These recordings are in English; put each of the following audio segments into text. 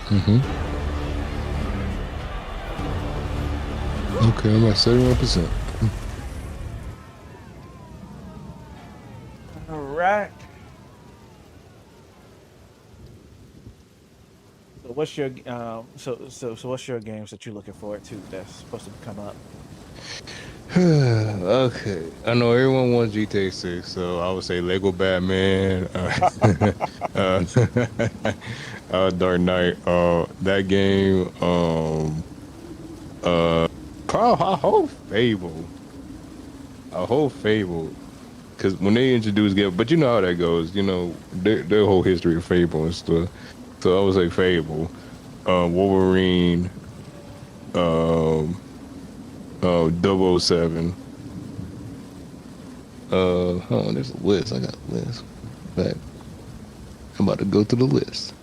Mm-hmm. Okay, I'm at 71%. All right. So what's your so what's your games that you're looking forward to that's supposed to come up? Okay, I know everyone wants GTA 6, so I would say Lego Batman, uh, Dark Knight, that game, uh, probably a whole Fable, because when they introduced game, but you know how that goes, you know their whole history of Fable and stuff. So I would say Fable, Wolverine, um, 007. Hold on, there's a list. I got a list. Back. I'm about to go through the list.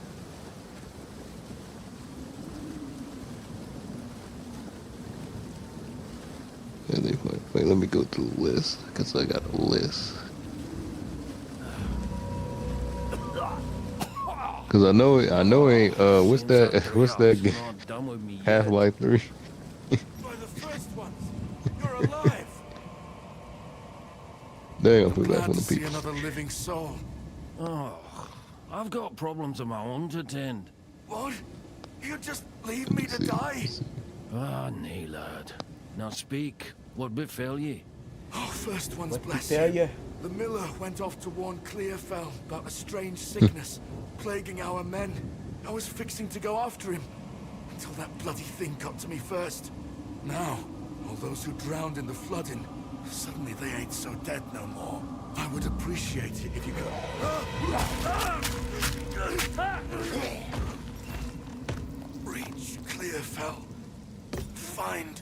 Wait, let me go through the list because I got a list. Because I know ain't what's Seems that what's that chaos not done with me yet. Half-Life 3? By the first ones, you're alive. They ain't I'm gonna put it back glad on to the see people. another living soul. Oh, I've got problems of my own to tend. What? You just leave Let me me to see. die? Ah, nay, lad. Now speak. What befell ye? Oh, first ones, What you bless tell you. you? The miller went off to warn Clearfell about a strange sickness plaguing our men. I was fixing to go after him until that bloody thing got to me first. Now, all those who drowned in the flooding, suddenly they ain't so dead no more. I would appreciate it if you could... Reach Clearfell. Find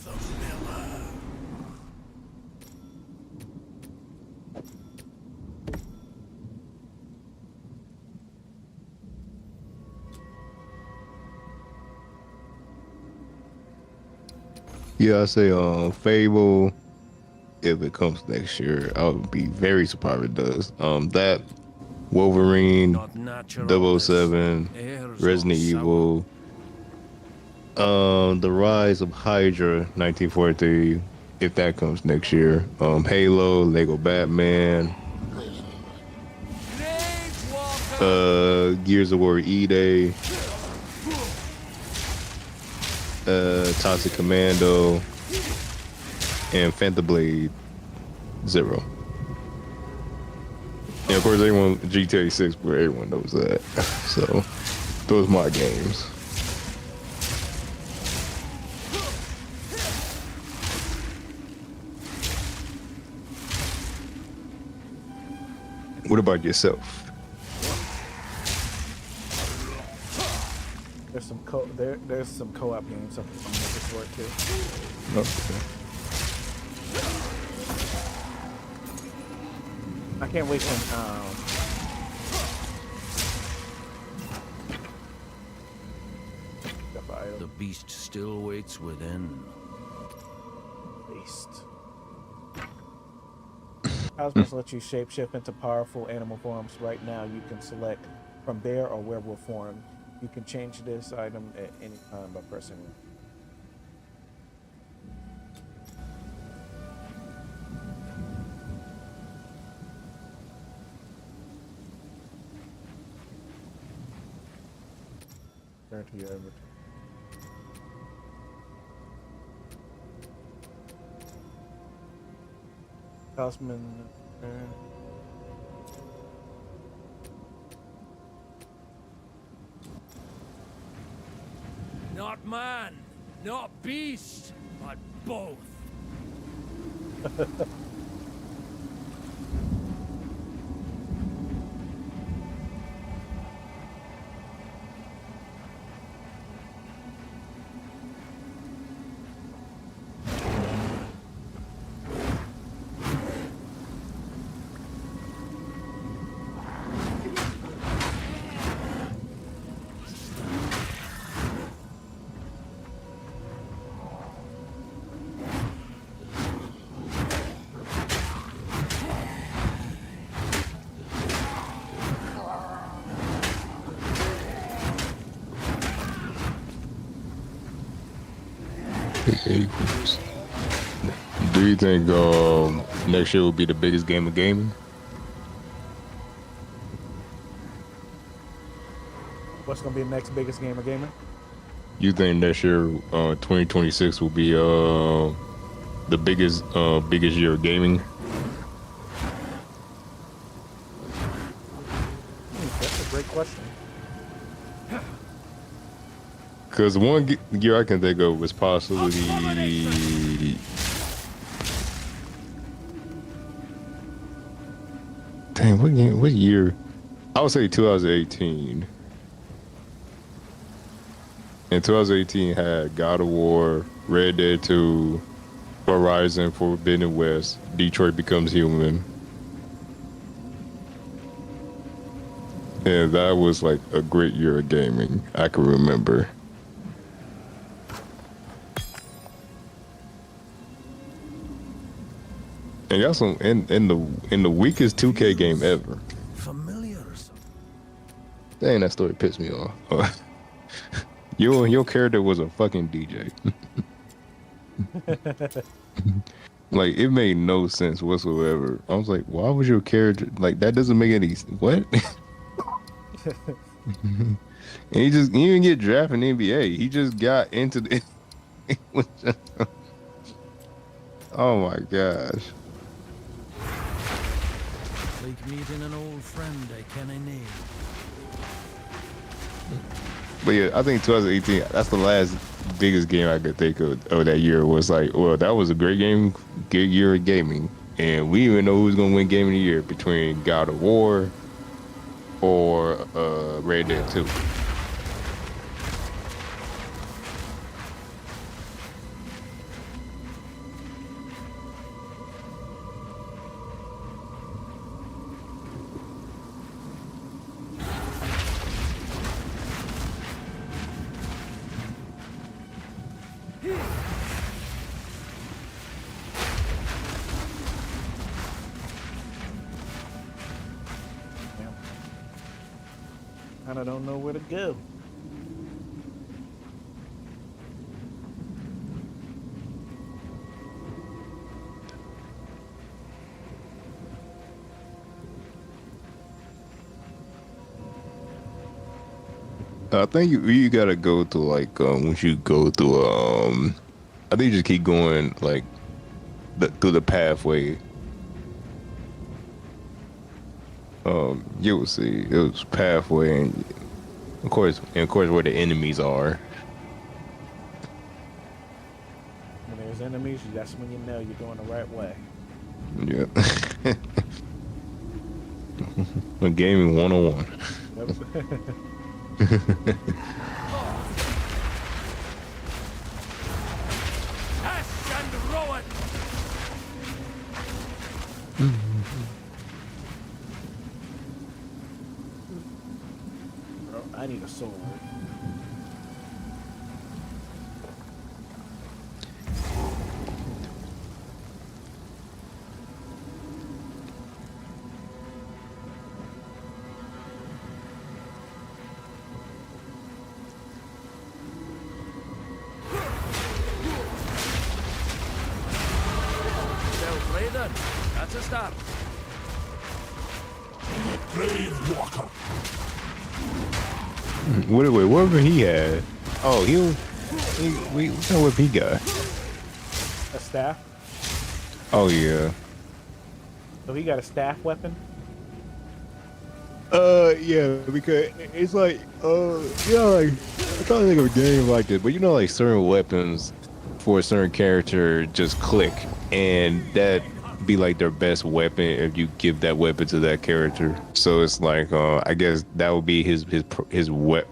the miller. Yeah, I say Fable. If it comes next year, I would be very surprised if it does. That Wolverine, Not natural, Double this. Seven, Air's all Resident sour. Evil, The Rise of Hydra, 1943. If that comes next year, Halo, Lego Batman, Gears of War E-Day, Toxic Commando, and Phantom Blade Zero. And of course, everyone GTA 6, but everyone knows that. So those are my games. What about yourself? There's some co-op games I'm looking forward to. Okay. I can't wait till The beast still waits within. beast. Talismans let you shapeshift into powerful animal forms. Right now, you can select from bear or werewolf form. You can change this item at any time by pressing it. Turn to your inventory. Talisman. Not man, not beast, but both. Aprils. Do you think next year will be the biggest game of gaming? What's gonna be the next biggest game of gaming? You think next year, 2026, will be the biggest year of gaming? That's a great question. Because one year I can think of was possibly. Dang, what game? What year? I would say 2018. And 2018 had God of War, Red Dead 2, Horizon Forbidden West, Detroit Becomes Human. And that was like a great year of gaming, I can remember. And y'all some in the weakest 2K game ever. Familiar or something? Dang, that story pissed me off. Your character was a fucking DJ. Like, it made no sense whatsoever. I was like, why was your character like that? Doesn't make any what? And he didn't get drafted in the NBA. He just got into the. Oh my gosh. Like meeting an old friend I can't name. But yeah, I think 2018, that's the last biggest game I could think of that year. Was like, well, that was a great game, good year of gaming. And we even know who's going to win Game of the Year between God of War or Red Dead 2. Kind of don't know where to go. I think you gotta go to like once you go through I think you just keep going like through the pathway. You will see it was pathway, and of course where the enemies are. When there's enemies, that's when you know you're going the right way. Yeah. A gaming 101. Yep. Ash and Rowan! Bro, I need a sword. That's a start. Brave walker. Whatever he had. Oh, what kind of whip he got? A staff? Oh yeah. So he got a staff weapon? Yeah, because it's like, like, I'm trying to think of a game like this, but you know, like certain weapons for a certain character just click, and that be like their best weapon if you give that weapon to that character. So it's like, I guess that would be his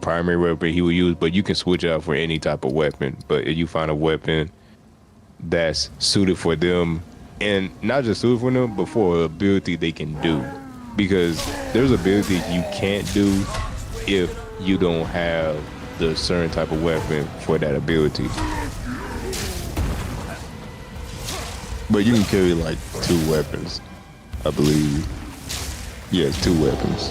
primary weapon he would use, but you can switch out for any type of weapon. But if you find a weapon that's suited for them, and not just suited for them, but for an ability they can do. Because there's abilities you can't do if you don't have the certain type of weapon for that ability. But you can carry like 2 weapons, I believe. Yes, 2 weapons.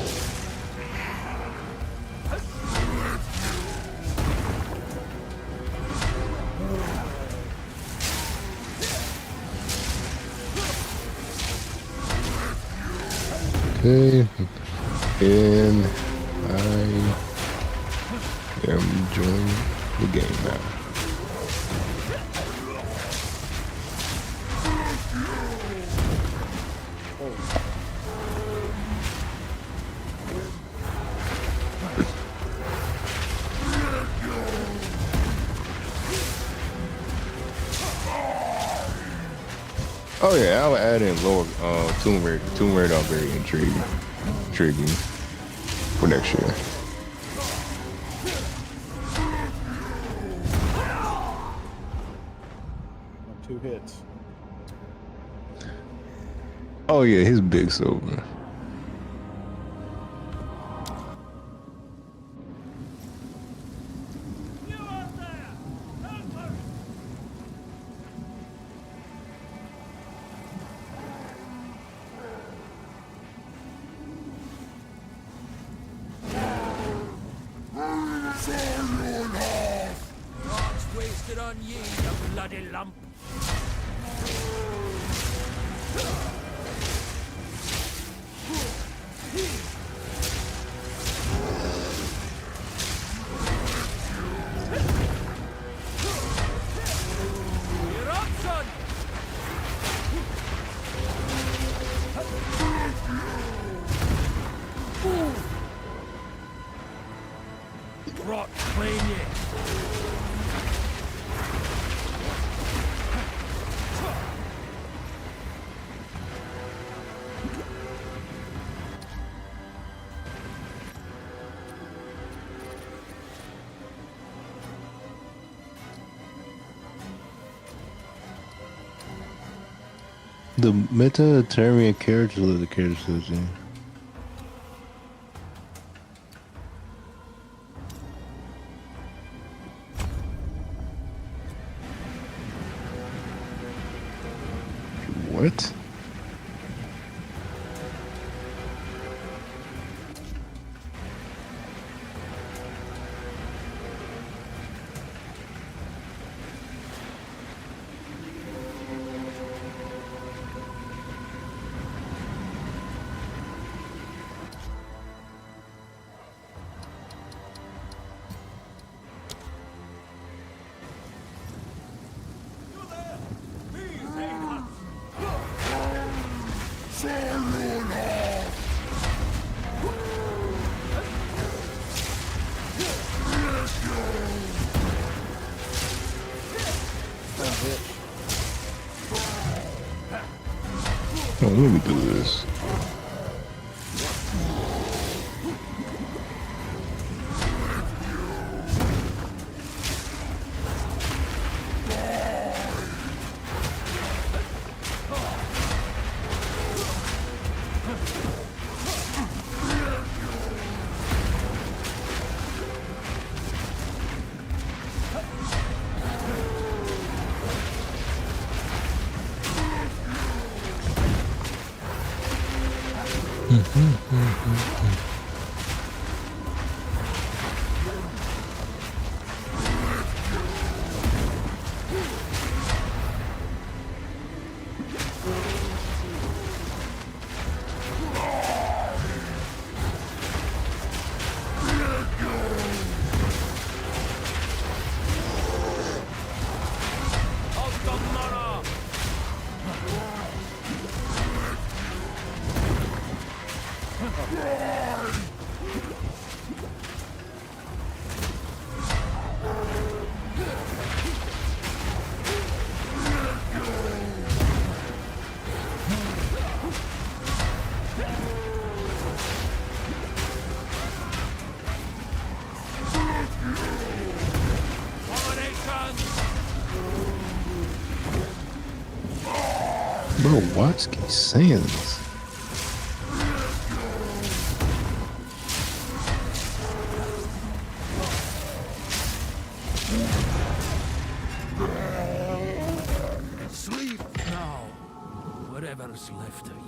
Okay. And I am joining the game now. Oh yeah, I'll add in lower Tomb Raider. Tomb Raider are very intriguing for next year. 2 hits. Oh yeah, his big silver. Wasted on ye, you bloody lump. You're up, son. Rot clean ye. The meta-Termian character of the characters. What? Oh, let me do this. Bro, watch keep saying this. Sleep now, whatever's left of ye.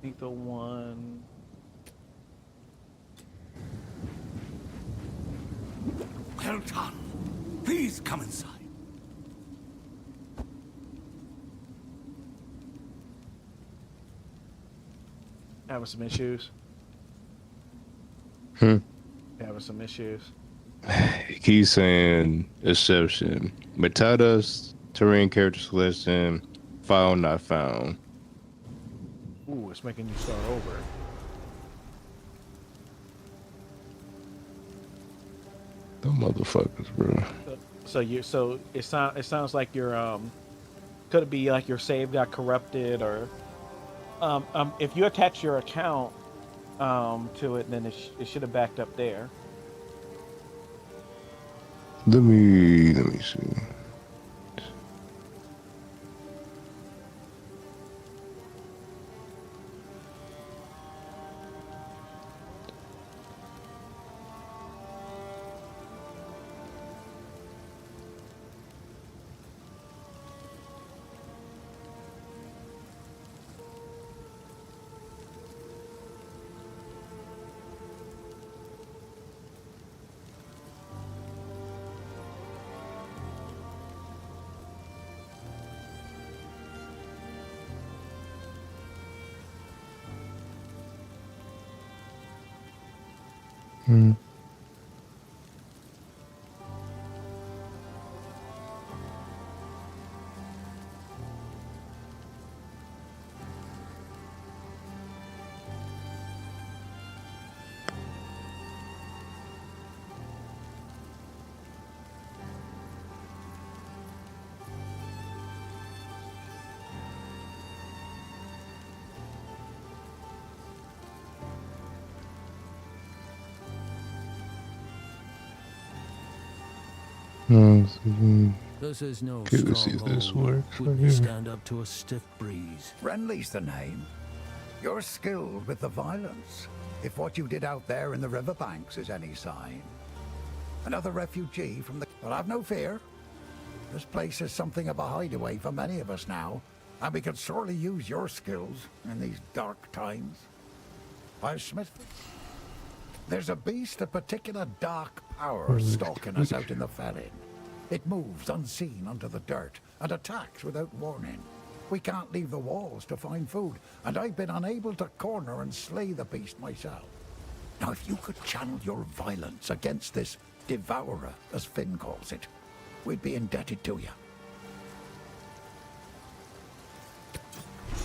Lethal one. Well done. Please come inside. Having some issues. Hmm. Having some issues. He's saying exception. Metadas, terrain character selection, file not found. Ooh, it's making you start over. The motherfuckers, bro. So it sounds like your could it be like your save got corrupted, or if you attach your account to it, then it should have backed up there. Let me see. Hmm. This is no Okay, let's see if this stronghold. works. Wouldn't Right here. stand up to a stiff breeze. Renly's the name. You're skilled with the violence, if what you did out there in the riverbanks is any sign. Another refugee from the... But have no fear. This place is something of a hideaway for many of us now, and we could sorely use your skills in these dark times. Why, Smith? There's a beast of particular dark power stalking us out in the Felin. It moves unseen under the dirt and attacks without warning. We can't leave the walls to find food, and I've been unable to corner and slay the beast myself. Now, if you could channel your violence against this devourer, as Finn calls it, we'd be indebted to you.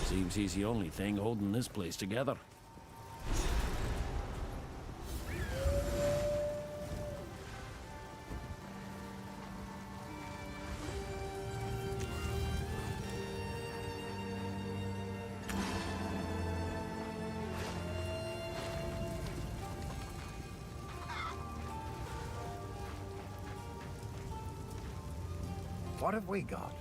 Seems he's the only thing holding this place together. What have we got?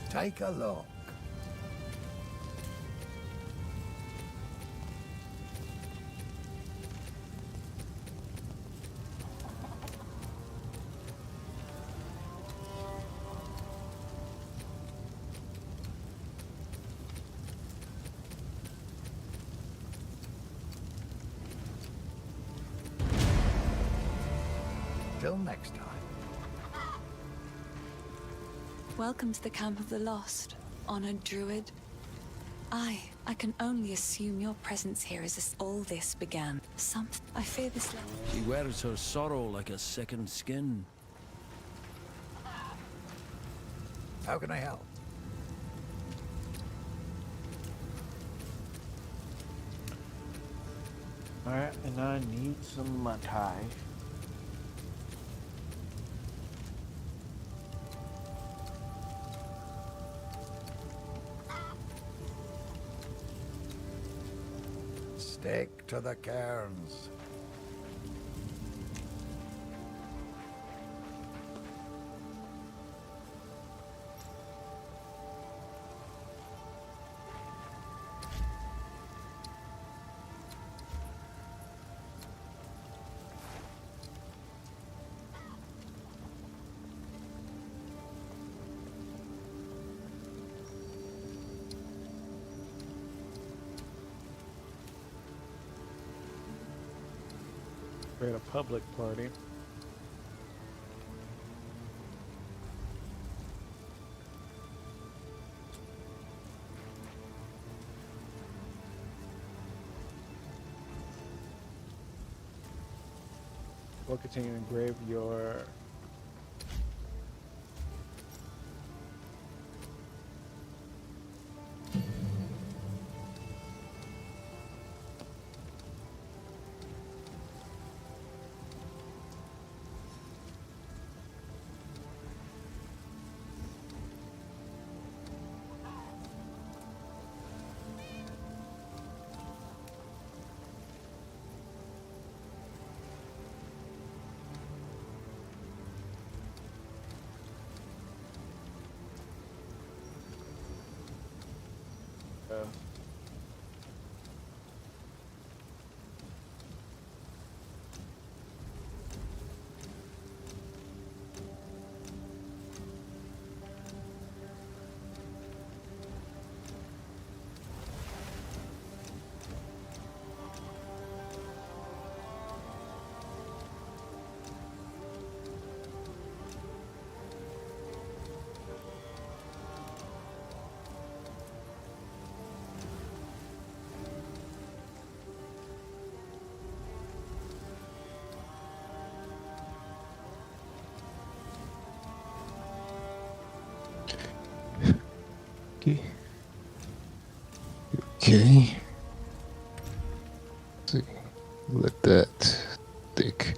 Take a look. Till next time. Welcome to the Camp of the Lost, honored druid. I can only assume your presence here as all this began. I fear this land. She wears her sorrow like a second skin. How can I help? Alright, and I need some Matai. Stick to the cairns. Create a public party. We'll continue to engrave your Okay. Okay. Let's see. Let that stick.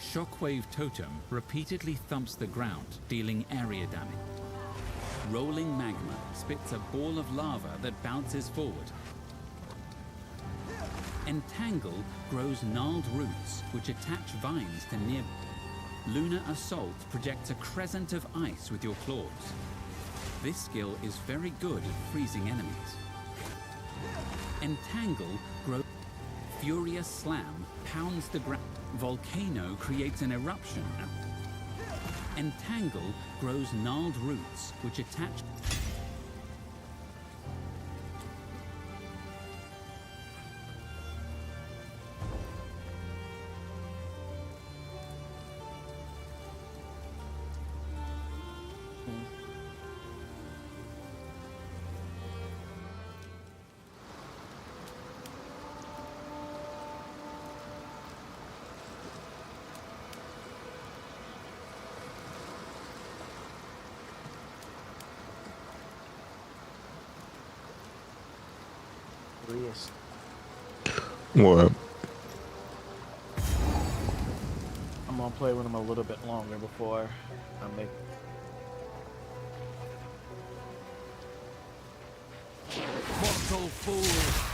Shockwave Totem repeatedly thumps the ground, dealing area damage. Rolling magma spits a ball of lava that bounces forward. Entangle grows gnarled roots which attach vines to near. Lunar Assault projects a crescent of ice with your claws. This skill is very good at freezing enemies. Entangle grows. Furious Slam pounds the ground. Volcano creates an eruption. Entangle grows gnarled roots which attach. Yes. What? I'm gonna play with him a little bit longer before I make. Mortal fool!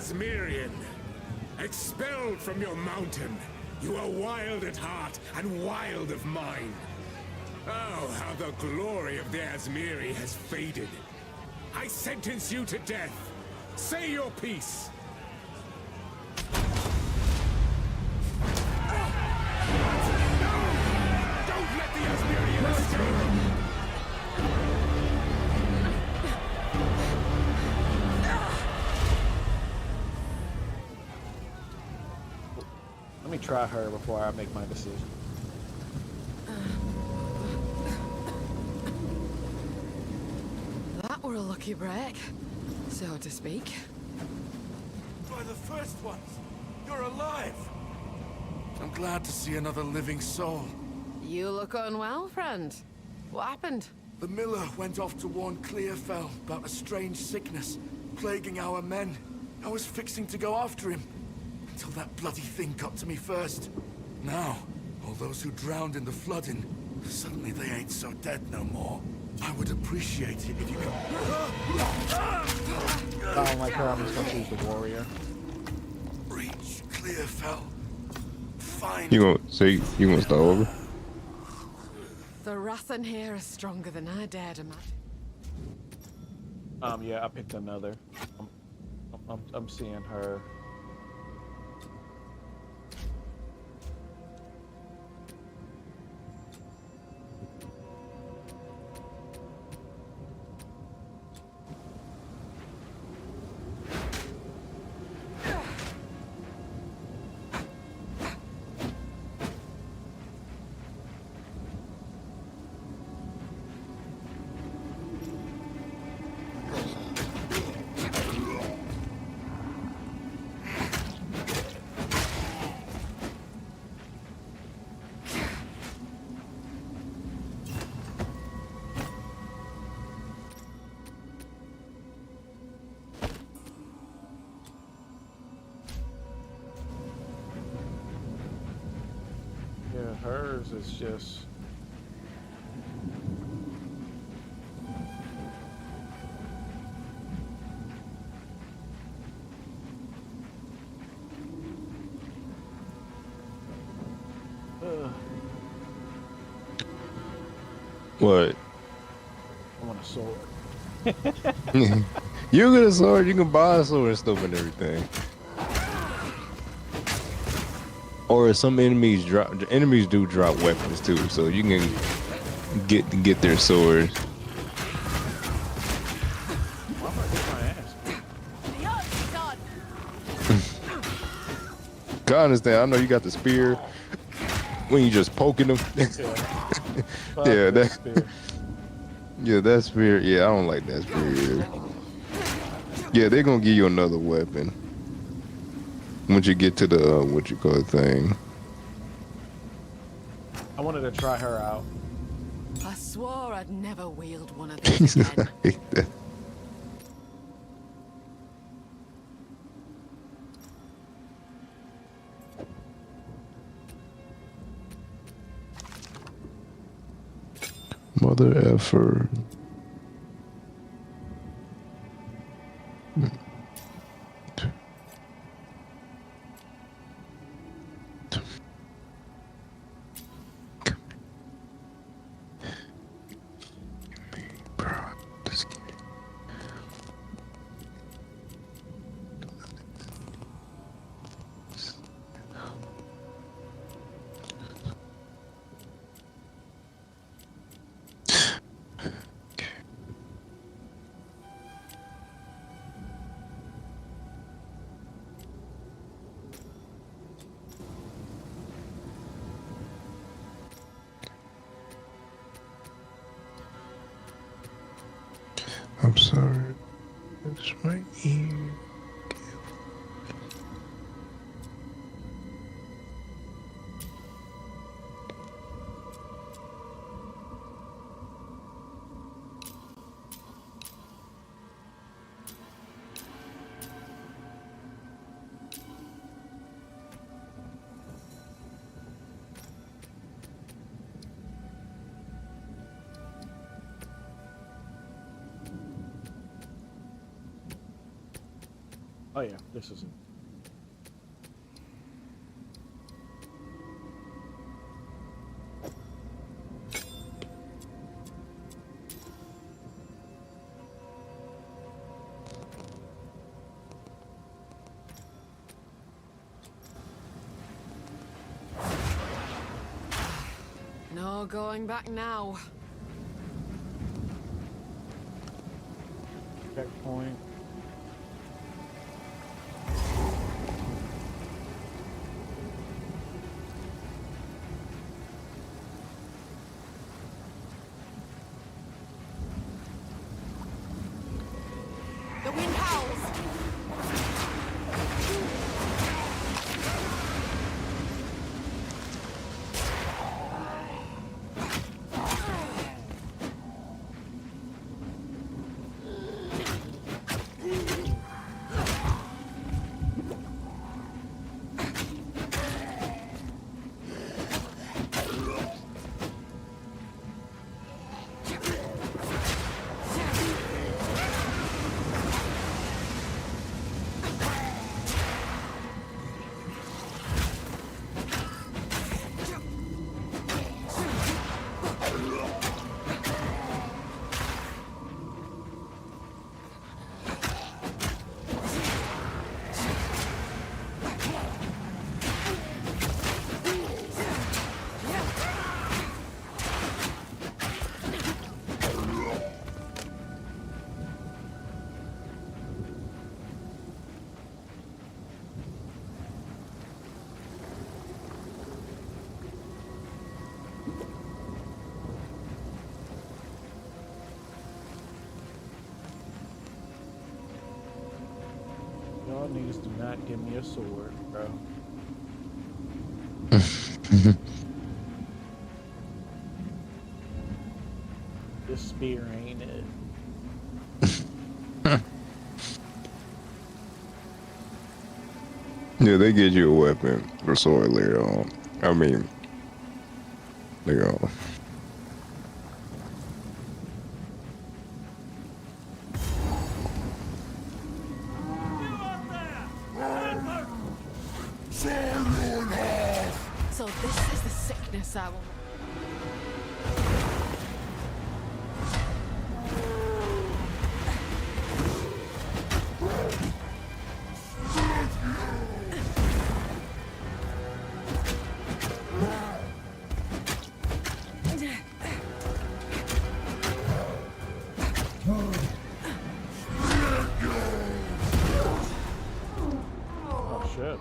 Asmirian, expelled from your mountain, you are wild at heart and wild of mind. Oh, how the glory of the Asmiri has faded. I sentence you to death. Say your piece. Don't let the Asmirian escape! Let me try her before I make my decision. That were a lucky break, so to speak. By the first ones, you're alive. I'm glad to see another living soul. You look unwell, friend. What happened? The miller went off to warn Clearfell about a strange sickness plaguing our men. I was fixing to go after him until that bloody thing got to me first. Now, all those who drowned in the flooding, suddenly they ain't so dead no more. I would appreciate it if you could... I don't like her. I'm just gonna choose the warrior. Reach Clearfell. Find... You gonna say you gonna start over? The wrath in here is stronger than I dared imagine. Yeah, I picked another. I'm seeing her. Yeah, hers is just. What? I want a sword. You get a sword, you can buy a sword and stuff and everything. Or some enemies do drop weapons too, so you can get their swords. I'm gonna get my ass. I understand. I know you got the spear when you just poking them. Yeah, that spear. Yeah, that spear. Yeah, I don't like that spear either. Yeah, they're gonna give you another weapon once you get to the what you call it thing. I wanted to try her out. I swore I'd never wield one of these again. Mother effer. I'm sorry. It's my ear. Oh yeah, this is it. No going back now. Checkpoint. The wind howls. Y'all niggas do not give me a sword, bro. This spear ain't it. Yeah, they get you a weapon or sword later on. I mean, later on. So this is the sickness I will. Oh shit.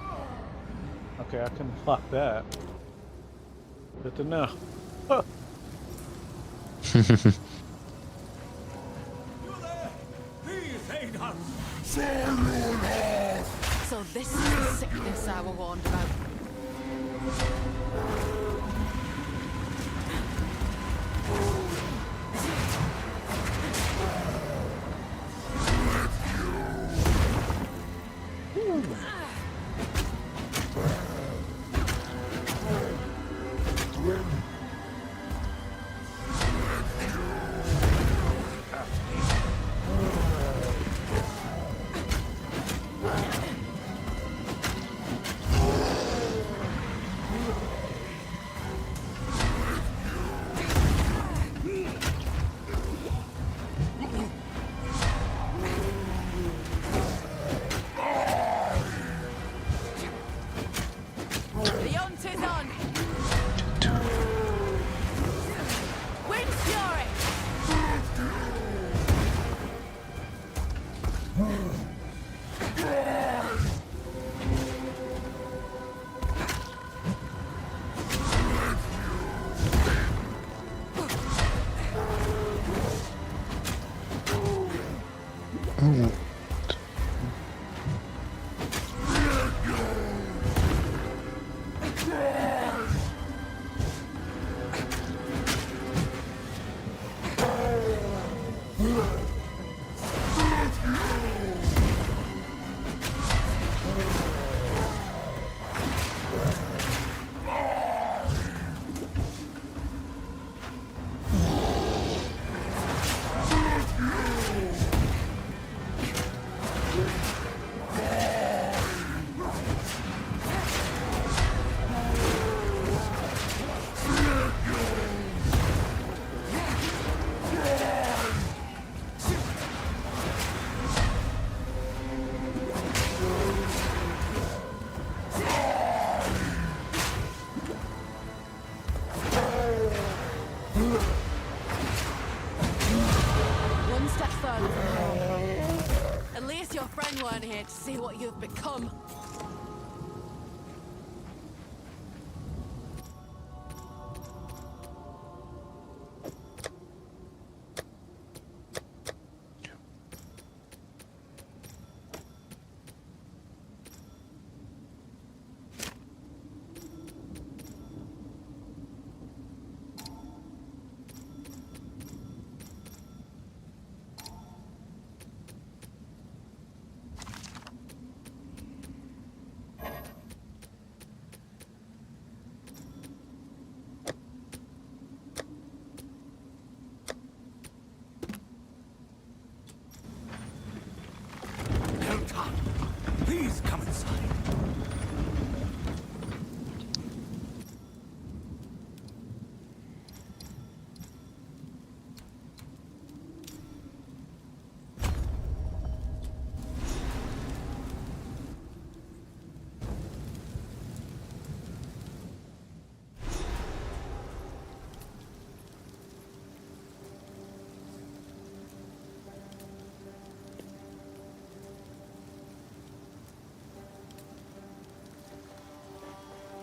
Okay, I can block that. Good to know. Huh. So this is the sickness I was warned about. The hunt is on. Wind fury. One step further from home. At least your friend weren't here to see what you've become. Please come inside.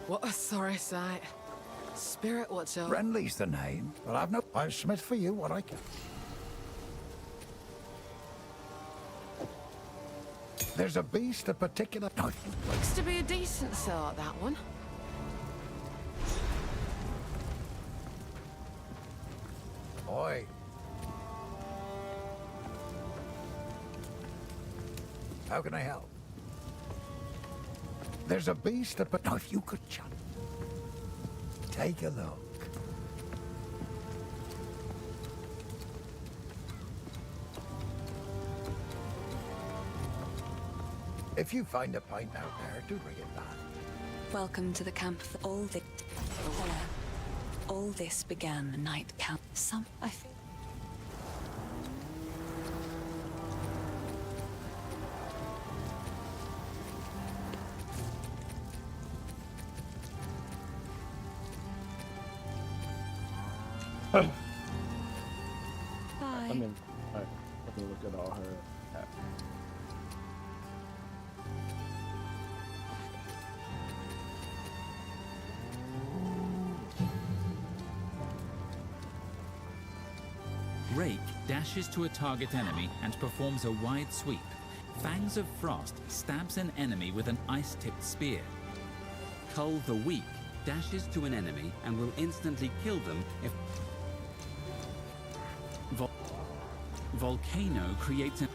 What a sorry sight. Spirit watch over. Renly's the name, but I'll smith for you what I can. There's a beast of particular... No. Looks to be a decent sort, that one. Oi. How can I help? There's a beast of... No, if you could shut... Take a look. If you find a pint out there, do bring it back. Welcome to the camp of all this began the night count. I feel. Bye. Let me look at all her. Rake dashes to a target enemy and performs a wide sweep. Fangs of Frost stabs an enemy with an ice-tipped spear. Cull the Weak dashes to an enemy and will instantly kill them if... Volcano creates a...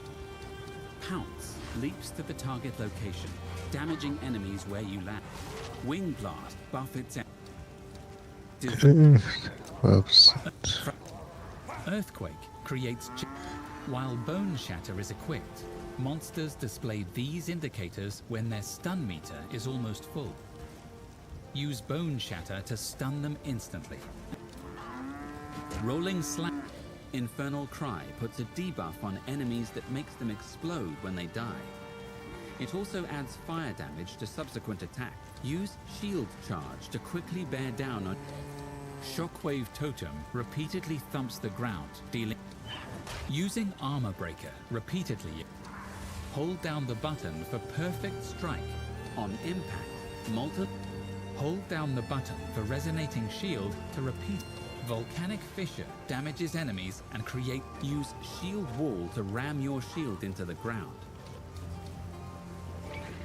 Pounce leaps to the target location, damaging enemies where you land. Wing Blast buffets... Oops. Earthquake creates... While Bone Shatter is equipped, monsters display these indicators when their stun meter is almost full. Use Bone Shatter to stun them instantly. Rolling Slam. Infernal Cry puts a debuff on enemies that makes them explode when they die. It also adds fire damage to subsequent attacks. Use Shield Charge to quickly bear down on... Shockwave Totem repeatedly thumps the ground, dealing... Using Armor Breaker repeatedly, hold down the button for perfect strike. On impact, hold down the button for Resonating Shield to repeat. Volcanic Fissure damages enemies and use Shield Wall to ram your shield into the ground.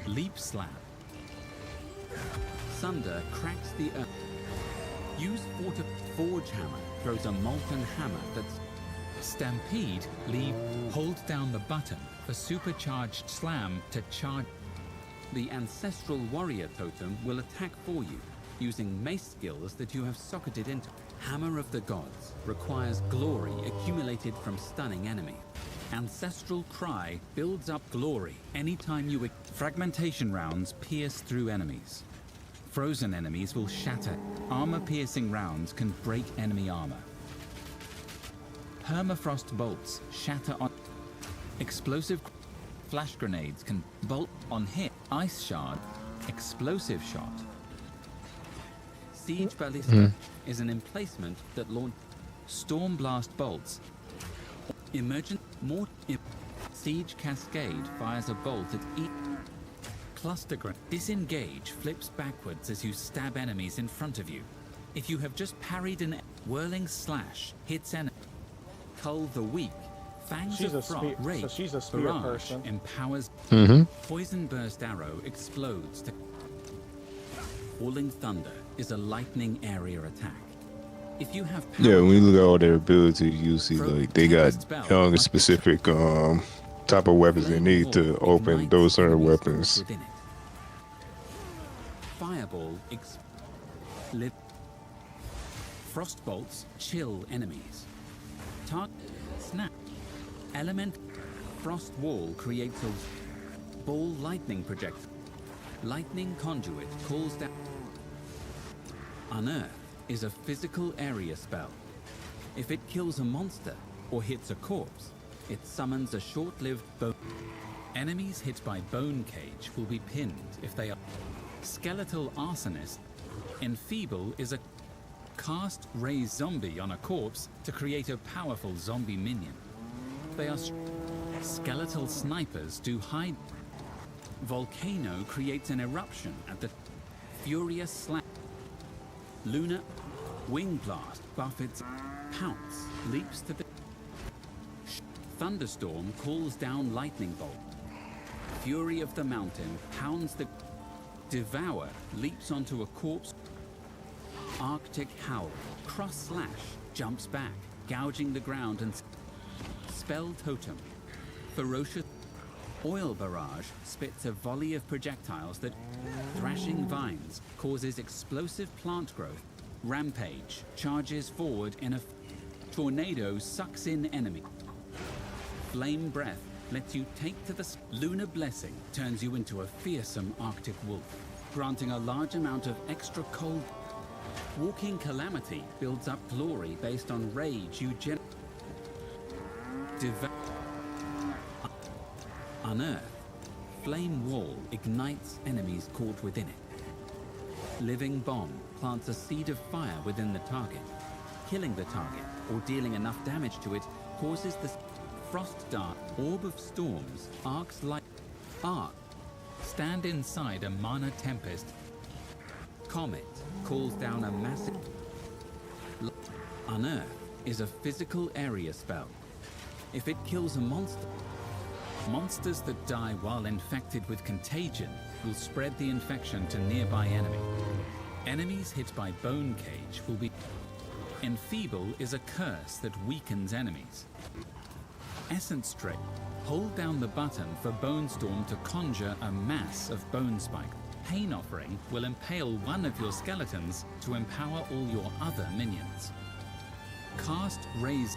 Leap Slam. Sunder cracks the earth. Use Forge Hammer throws a molten hammer that's... Stampede, hold down the button for Supercharged Slam to charge. The Ancestral Warrior Totem will attack for you, using mace skills that you have socketed into. Hammer of the Gods requires glory accumulated from stunning enemies. Ancestral Cry builds up glory anytime you... Fragmentation rounds pierce through enemies. Frozen enemies will shatter. Armor-piercing rounds can break enemy armor. Permafrost bolts shatter on... Explosive flash grenades can bolt on hit. Ice Shard, Explosive Shot. Siege Ballista is an emplacement that launches Storm Blast bolts. Siege Cascade fires a bolt at each... Cluster Grenade. Disengage flips backwards as you stab enemies in front of you. If you have just parried an... Whirling Slash hits enemy. Cull the Weak. Fangs of Frost. So she's a spear Barrage person. empowers... Poison Burst Arrow explodes to... Falling Thunder is a lightning area attack. If you have Yeah, when you look at all their abilities, you see like they got specific type of weapons they need to open those certain weapons. Fireball Frost bolts chill enemies. Snap. Element Frost Wall creates a ball lightning projector. Lightning Conduit calls down. Unearth is a physical area spell. If it kills a monster or hits a corpse, it summons a short-lived bone. Enemies hit by Bone Cage will be pinned if they are... Skeletal Arsonist. Enfeeble is a... Cast Raise Zombie on a corpse to create a powerful zombie minion. They are... Skeletal Snipers do hide... Volcano creates an eruption at the... Furious Slam. Luna Wing Blast buffets. Pounce leaps to the... Thunderstorm calls down lightning bolt. Fury of the Mountain pounds the... Devour leaps onto a corpse. Arctic Howl. Cross Slash jumps back, gouging the ground and... Spell Totem. Ferocious... Oil Barrage spits a volley of projectiles that... Thrashing Vines causes explosive plant growth. Rampage charges forward in a... Tornado sucks in enemy. Flame Breath lets you take to the... Lunar Blessing turns you into a fearsome Arctic wolf, granting a large amount of extra cold... Walking Calamity builds up glory based on rage you Unearth. Flame Wall ignites enemies caught within it. Living Bomb plants a seed of fire within the target. Killing the target or dealing enough damage to it causes the Frost Dart. Orb of Storms arcs like arc. Stand inside a Mana Tempest. Comet calls down a massive... Unearth is a physical area spell. If it kills a monster, monsters that die while infected with contagion will spread the infection to nearby enemy. Enemies hit by Bone Cage will be... Enfeeble is a curse that weakens enemies. Essence Strike. Hold down the button for Bone Storm to conjure a mass of Bone Spike. Pain Offering will impale one of your skeletons to empower all your other minions. Cast Raise.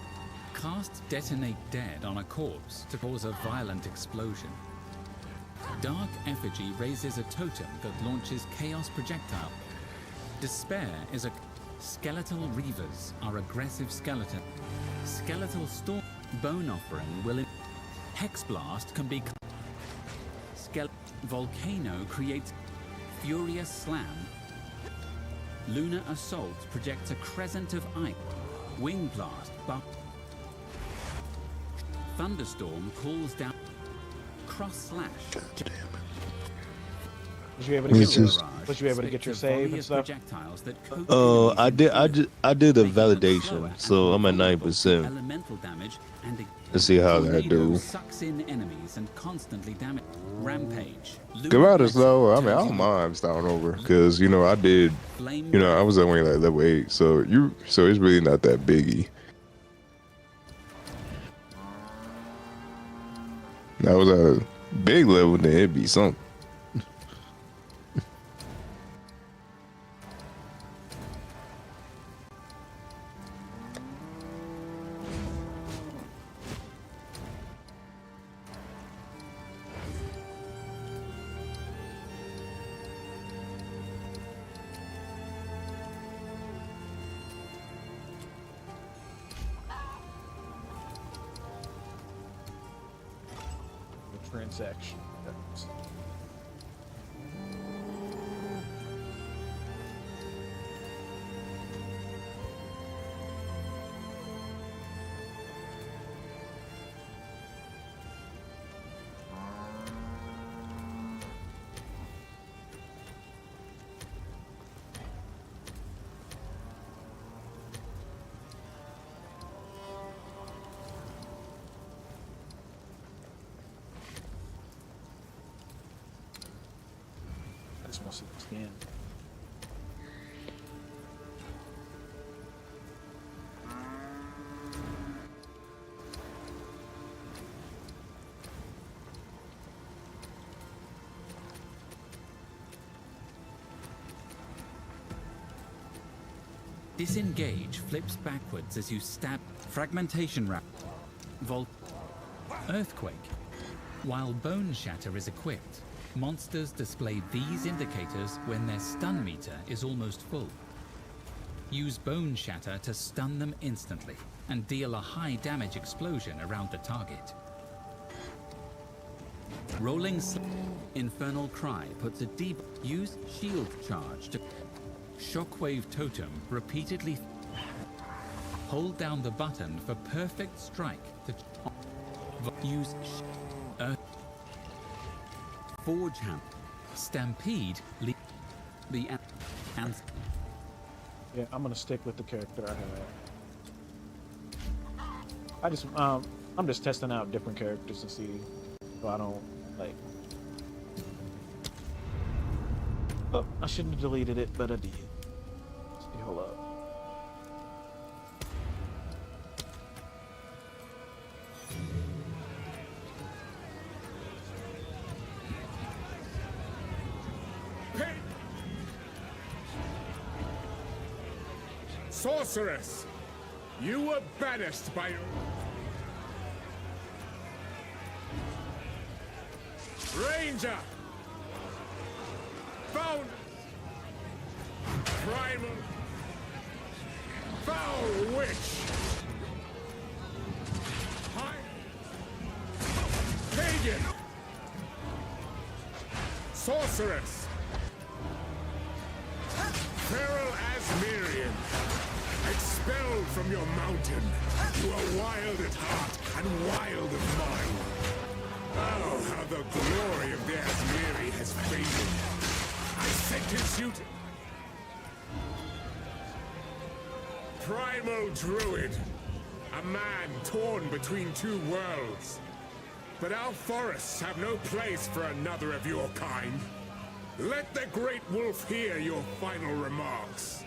Cast Detonate Dead on a corpse to cause a violent explosion. Dark Effigy raises a totem that launches chaos projectile. Despair is a... Skeletal Reavers are aggressive skeleton. Skeletal Storm. Bone Offering will... Hex Blast can be... Volcano creates... Furious Slam. Lunar Assault projects a crescent of ice. Wing Blast. Thunderstorm calls down... Cross Slash. Was you able to get your, was you able to get your save and stuff? Oh, I did a validation, so I'm at 9%. Elemental damage and Let's see how that do. Sucks in enemies and constantly damage. Rampage. Garadas though, I mean, I don't mind starting over because I did, I was only like level 8, so it's really not that biggie. That was a big level, then it'd be something. Transaction. I just want to see the skin. Disengage flips backwards as you stab. Fragmentation wrap. Earthquake. While Bone Shatter is equipped, monsters display these indicators when their stun meter is almost full. Use Bone Shatter to stun them instantly and deal a high damage explosion around the target. Infernal Cry puts a deep... Use Shield Charge to... Shockwave Totem repeatedly... Hold down the button for Perfect Strike to... Use... Forge Hammer. Stampede... The... And... Yeah, I'm gonna stick with the character I have. I'm just testing out different characters to see, so I don't like Oh, I shouldn't have deleted it, but I did. Let's see, hold up. Sorceress! You were banished by your... Ranger! Found! Primal! Foul witch! High! Pagan! Sorceress! Feral Asmirian! Expelled from your mountain! You are wild at heart and wild of mind! Oh, how the glory of the Asmiri has faded! I sentence you to... Primal Druid! A man torn between two worlds! But our forests have no place for another of your kind! Let the Great Wolf hear your final remarks!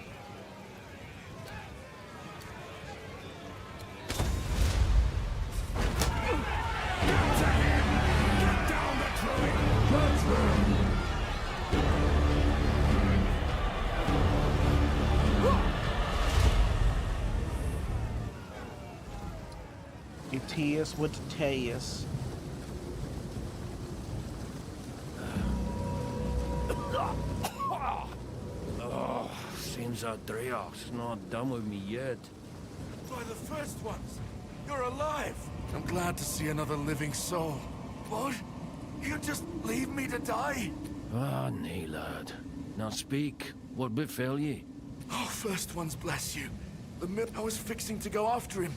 Teus with Teus. Oh, seems that Dreyarch's not done with me yet. By the first ones! You're alive! I'm glad to see another living soul. What? You just leave me to die? Ah, nay, lad. Now speak. What befell ye? Oh, first ones bless you. I was fixing to go after him.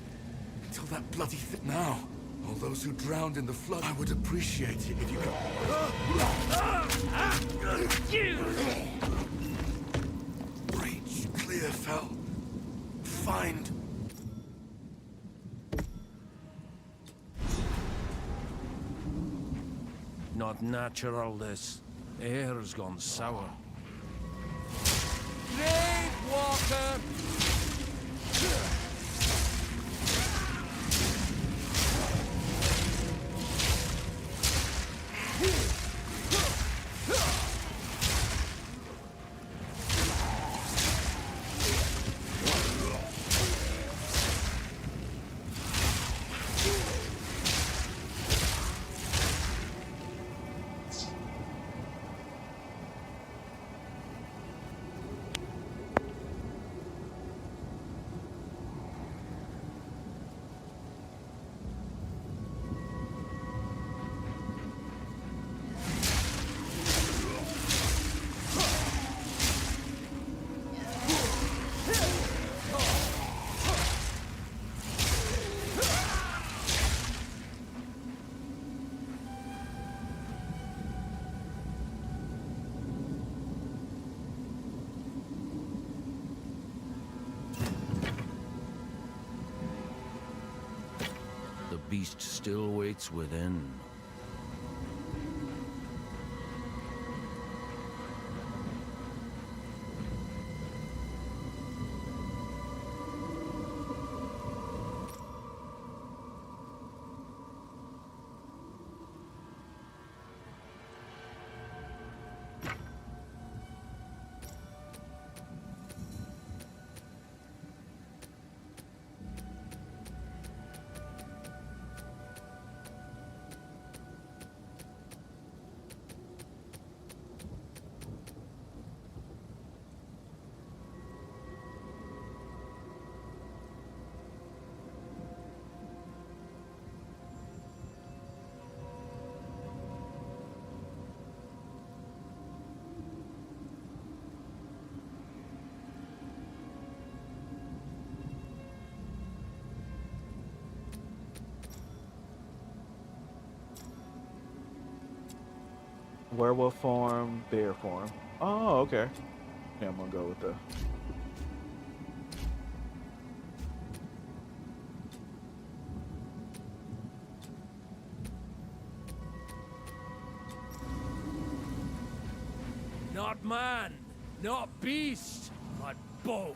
Until that bloody thing. Now, all those who drowned in the flood, I would appreciate it if you could... Reach Clearfell. Find... Not natural, this. Air's gone sour. Nade Walker! The beast still waits within. Werewolf form, bear form. Oh, okay. Yeah, I'm gonna go with the... Not man, not beast, but both.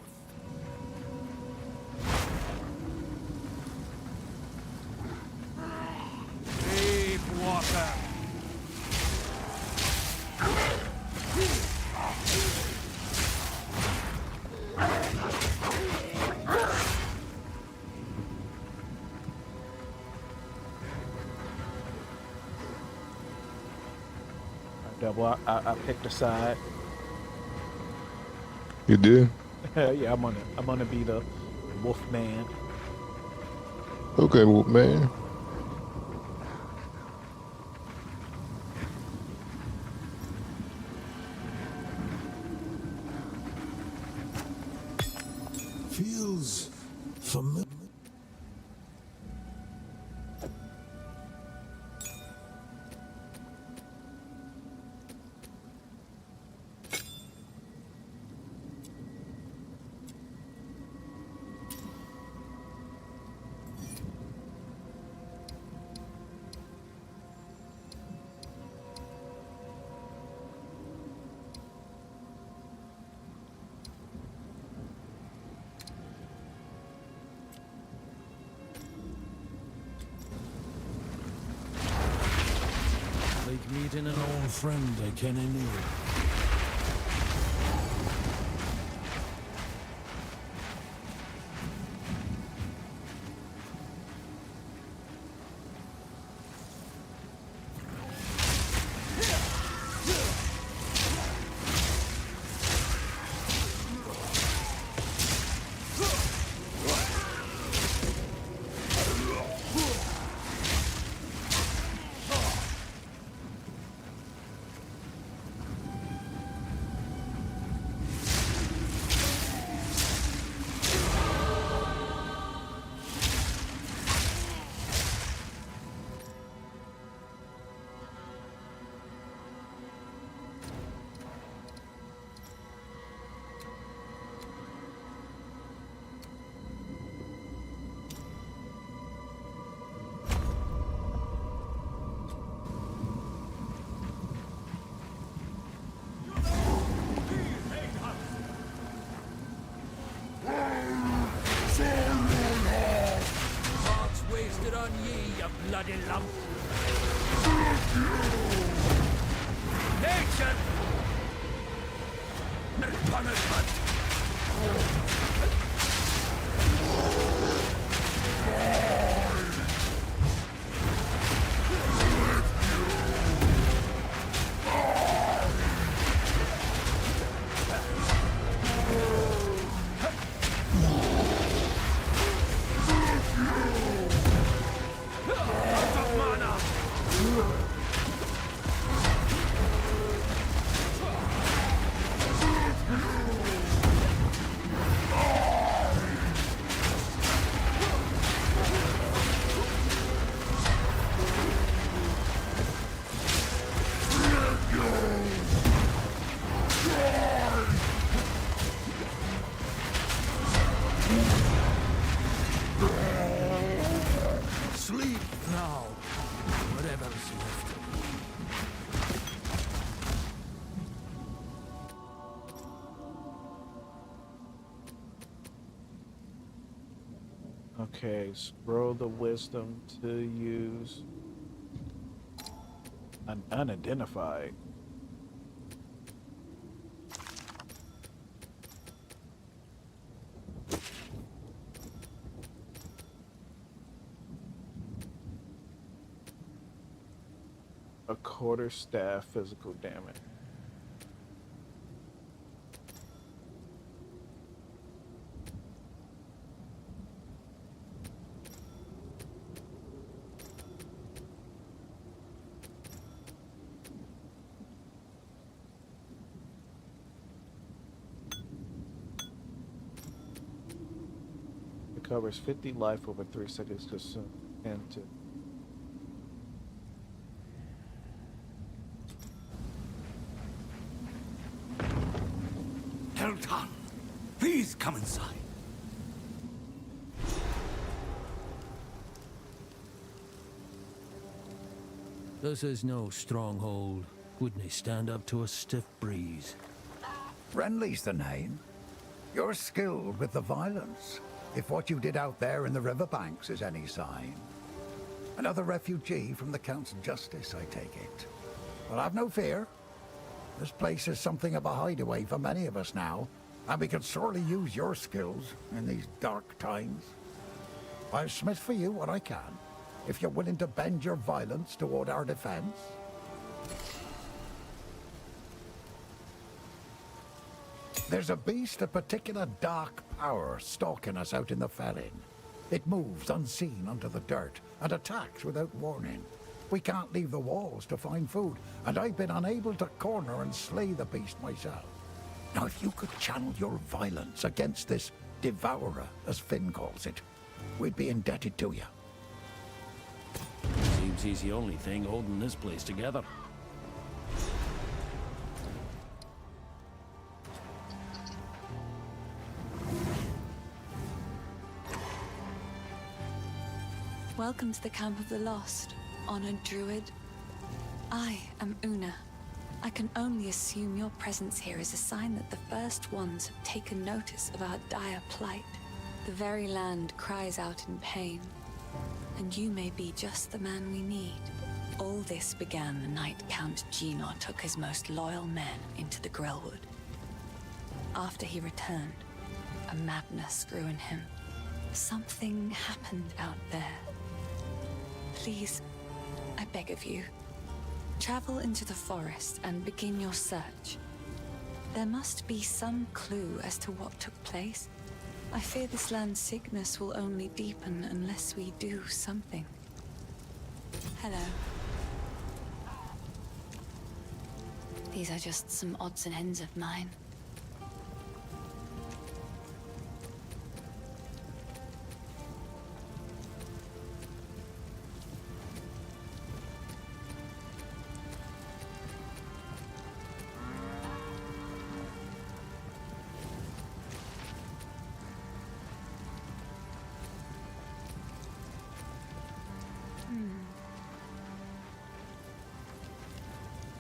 Sleepwalker. Double. I picked a side. You did? Yeah, I'm gonna be the wolf man. Okay, well, man. Feels familiar. Like meeting an Old friend I kenna knew. hearts wasted on ye, you bloody lump. Nature! And punishment! Sleep now. Whatever's left. Okay, scroll the wisdom to use an unidentified. A quarter staff physical damage. Recovers 50 life over 3 seconds consumed and to Quentin, please come inside. This is no stronghold. Wouldn't he stand up to a stiff breeze? Renly's the name. You're skilled with the violence, if what you did out there in the riverbanks is any sign. Another refugee from the Count's justice, I take it. Well, have no fear. This place is something of a hideaway for many of us now, and we could sorely use your skills in these dark times. I'll smith for you what I can, if you're willing to bend your violence toward our defense. There's a beast of particular dark power stalking us out in the felling. It moves unseen under the dirt and attacks without warning. We can't leave the walls to find food, and I've been unable to corner and slay the beast myself. Now, if you could channel your violence against this devourer, as Finn calls it, we'd be indebted to you. Seems he's the only thing holding this place together. Welcome to the Camp of the Lost, honored druid. I am Una. I can only assume your presence here is a sign that the first ones have taken notice of our dire plight. The very land cries out in pain, and you may be just the man we need. All this began the night Count Gino took his most loyal men into the Grellwood. After he returned, a madness grew in him. Something happened out there. Please, I beg of you, travel into the forest and begin your search. There must be some clue as to what took place. I fear this land's sickness will only deepen unless we do something. Hello. These are just some odds and ends of mine.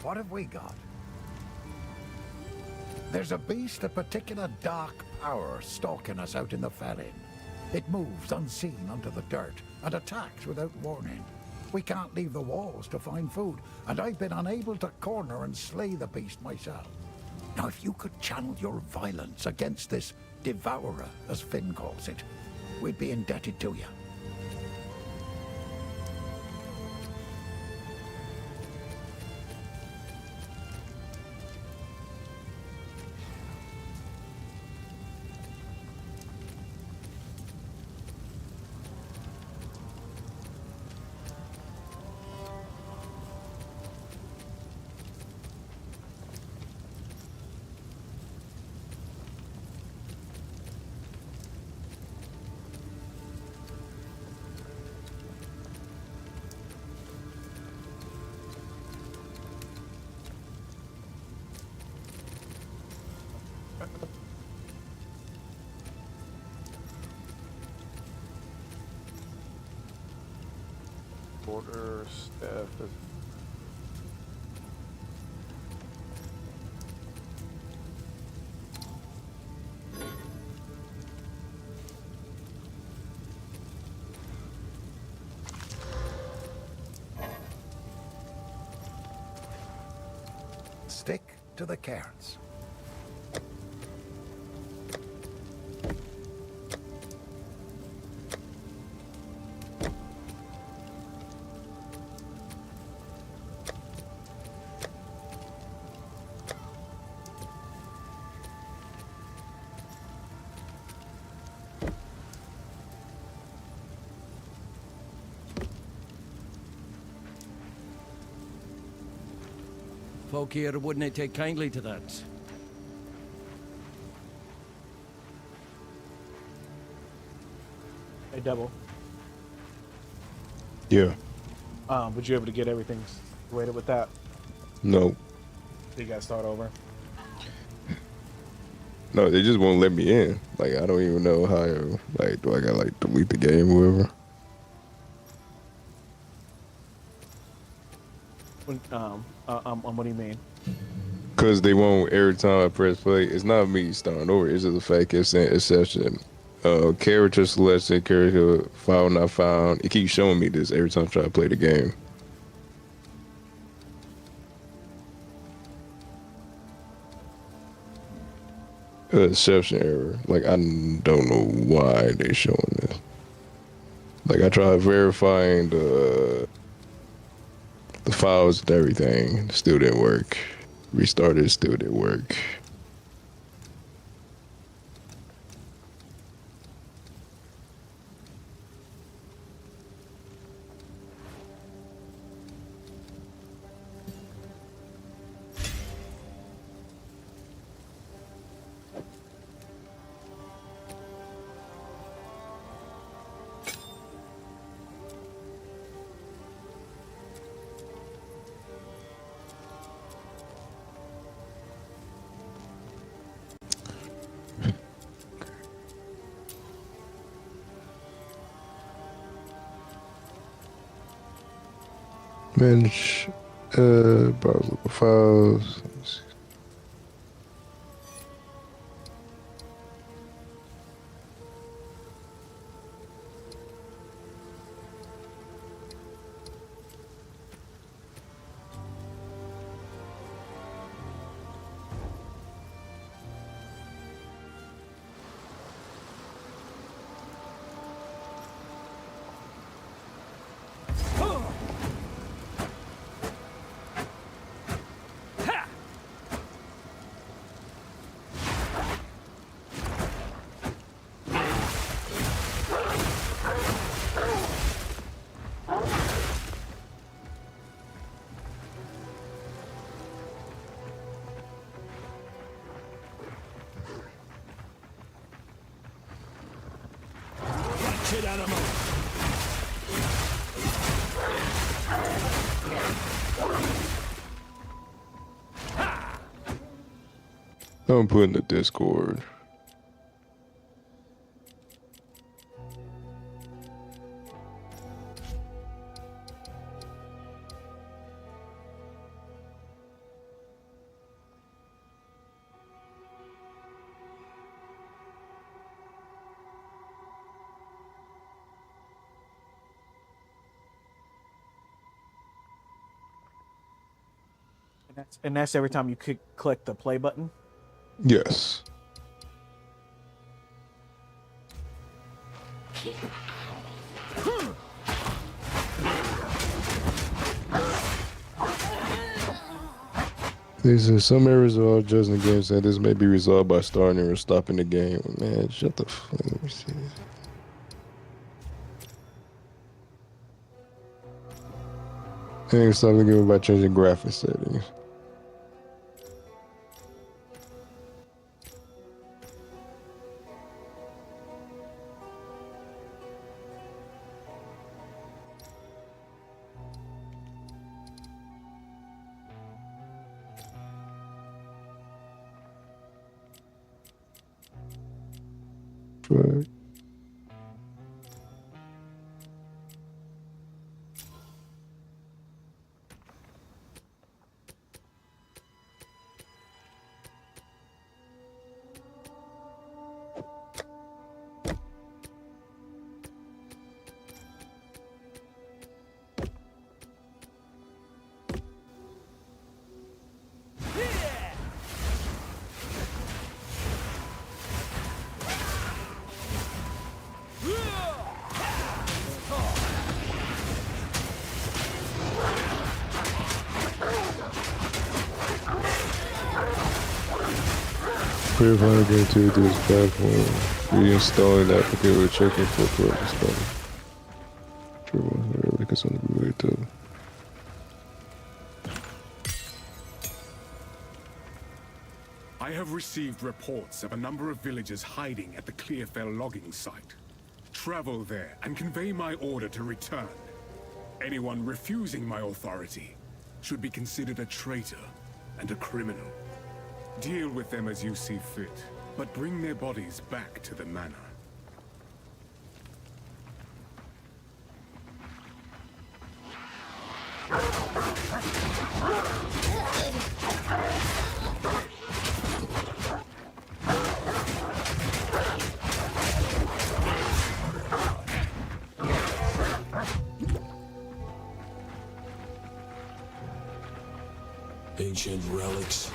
What have we got? There's a beast of particular dark power stalking us out in the felling. It moves unseen under the dirt and attacks without warning. We can't leave the walls to find food, and I've been unable to corner and slay the beast myself. Now, if you could channel your violence against this devourer, as Finn calls it, we'd be indebted to you. Border staff. Stick to the cairns. Folk here wouldn't take kindly to that. Hey, Devil. Yeah. Was you able to get everything situated with that? No. So you gotta start over. No, they just won't let me in. Like, I don't even know how, like, do I gotta, like, delete the game or whatever? What do you mean? Because they won't every time I press play. It's not me starting over. It's just the fact it's saying exception. Character selection, character file not found. It keeps showing me this every time I try to play the game. Exception error. Like I don't know why they showing this. Like I tried verifying the files and everything. Still didn't work. Restarted, still didn't work. Manage browser files. Shit animal. I'm putting the Discord. And that's every time you click the play button. Yes. These are some errors are just in the game saying this may be resolved by starting or stopping the game. Man, shut the fuck. Let me see. And stop the game by changing graphics settings. Right. Clear Final Game 2 to this platform. Reinstalling the application with checking for correct response. True ones are really concerned with weird too. I have received reports of a number of villagers hiding at the Clearfell logging site. Travel there and convey my order to return. Anyone refusing my authority should be considered a traitor and a criminal. Deal with them as you see fit, but bring their bodies back to the manor. ancient relics,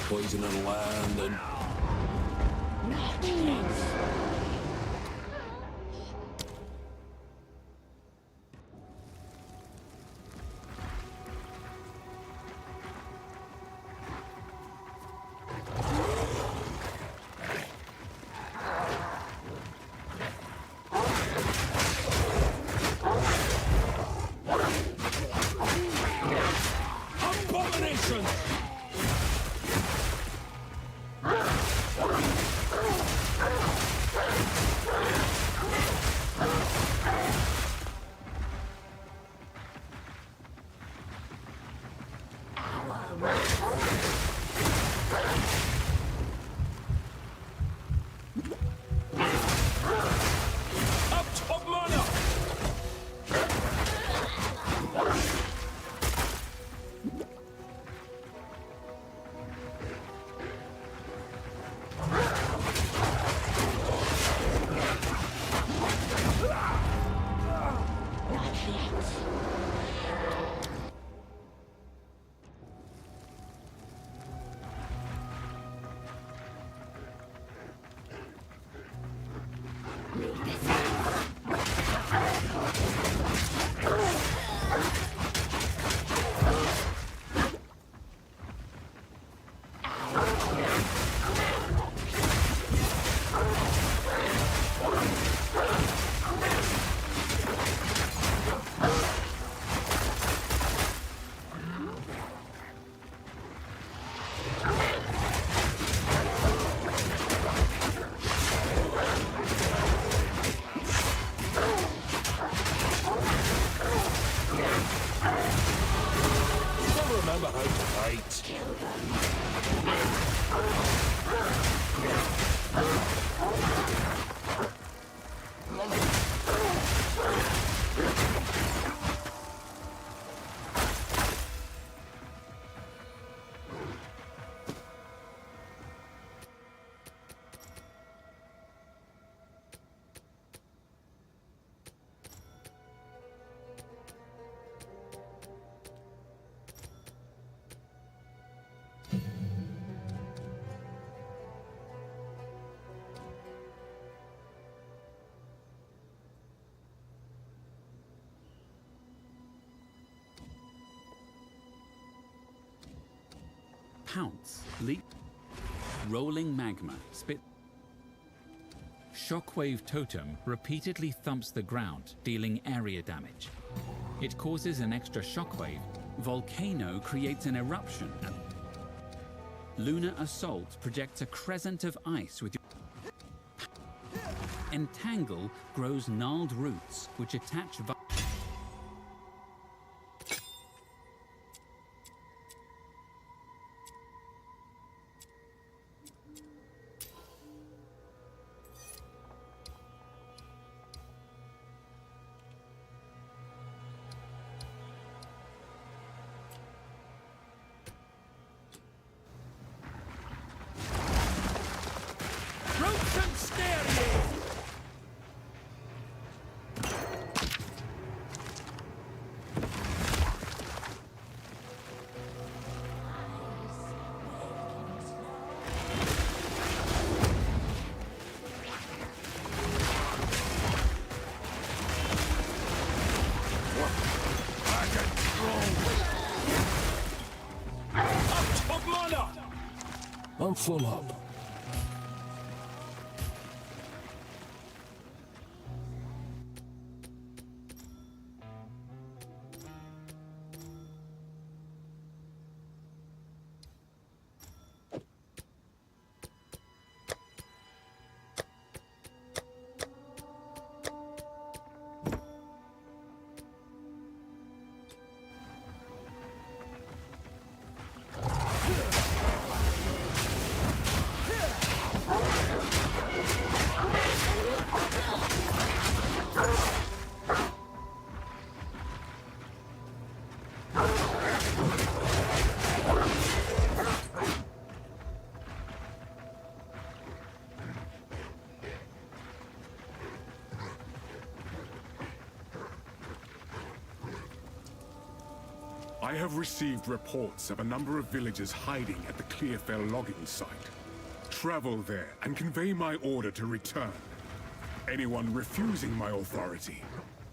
poisoning land, and abomination! Up top, mana! Don't remember how to fight. Pounce, leap, rolling magma, spit. Shockwave totem repeatedly thumps the ground, dealing area damage. It causes an extra shockwave. Volcano creates an eruption. Lunar assault projects a crescent of ice with your... Entangle grows gnarled roots which attach... Roots and scare you! I'm full up. I have received reports of a number of villagers hiding at the Clearfell logging site. Travel there and convey my order to return. Anyone refusing my authority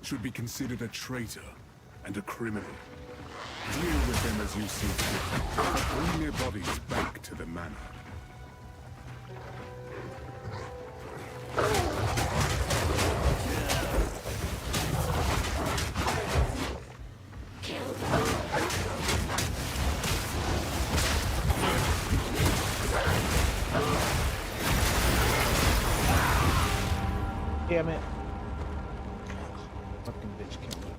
should be considered a traitor and a criminal. Deal with them as you see fit, but bring their bodies back to the manor. Damn it. Fucking bitch killed me.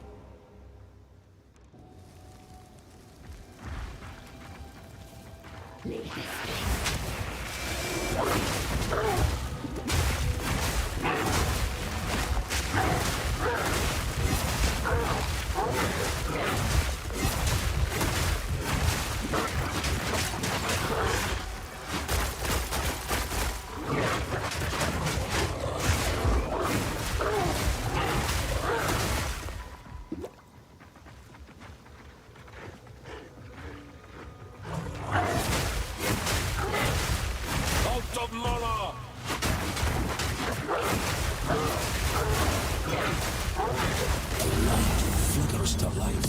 Flickers to life.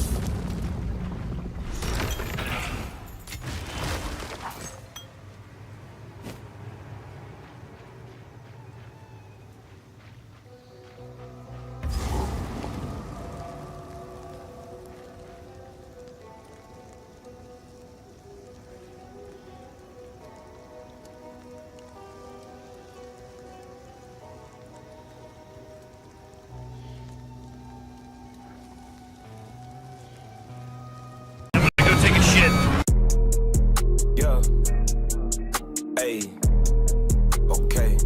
Yeah. Hey. Okay.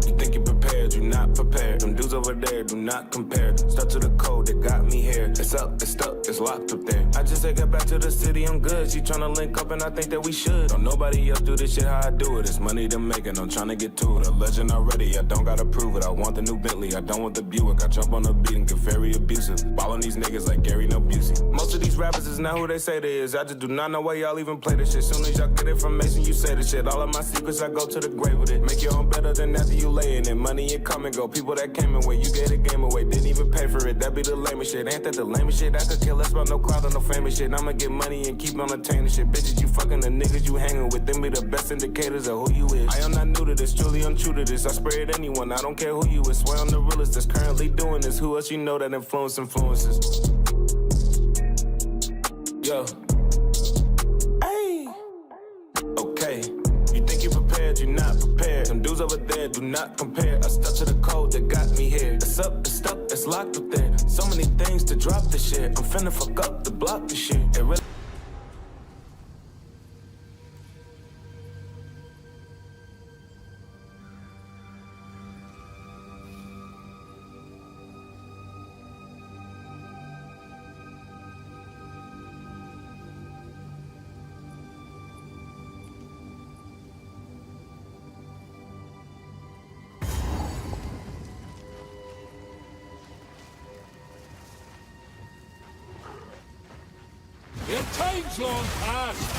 You think you're prepared, you're not prepared. Them dudes over there do not compare. Stuck to the code that got me here. It's up, it's stuck, it's locked up there. I just take her back to the city, I'm good. She tryna link up and I think that we should. Don't nobody else do this shit how I do it. It's money to make it, I'm tryna get to it. A legend already, I don't gotta prove it. I want the new Bentley, I don't want the Buick. I jump on the beat and get very abusive. Following these niggas like Gary No Busey. Most of these rappers is not who they say they is. I just do not know why y'all even play this shit. Soon as y'all get information, you say the shit. All of my secrets, I go to the grave with it. Make your own better than after you lay in it. Money and come and go. People that came and went, you gave the game away. Didn't even pay for it. That be the lamest shit. Ain't that the lamest shit? I could care less about no clout or no famous shit. I'ma get money and keep on attaining shit. Bitches, you fucking the niggas you hanging with. Them be the best indicators of who you is. I am not new to this, truly untrue to this. I spray at anyone, I don't care who you is. Swear I'm the realest that's currently doing this. Who else you know that influences? Yo. Hey. Okay. You think you're prepared, you're not prepared. Them dudes over there do not compare. I stuck to the code that got me here. It's up, it's stuck, it's locked up there. So many things to drop this shit. I'm finna fuck up to block this shit. It really Your time's long past.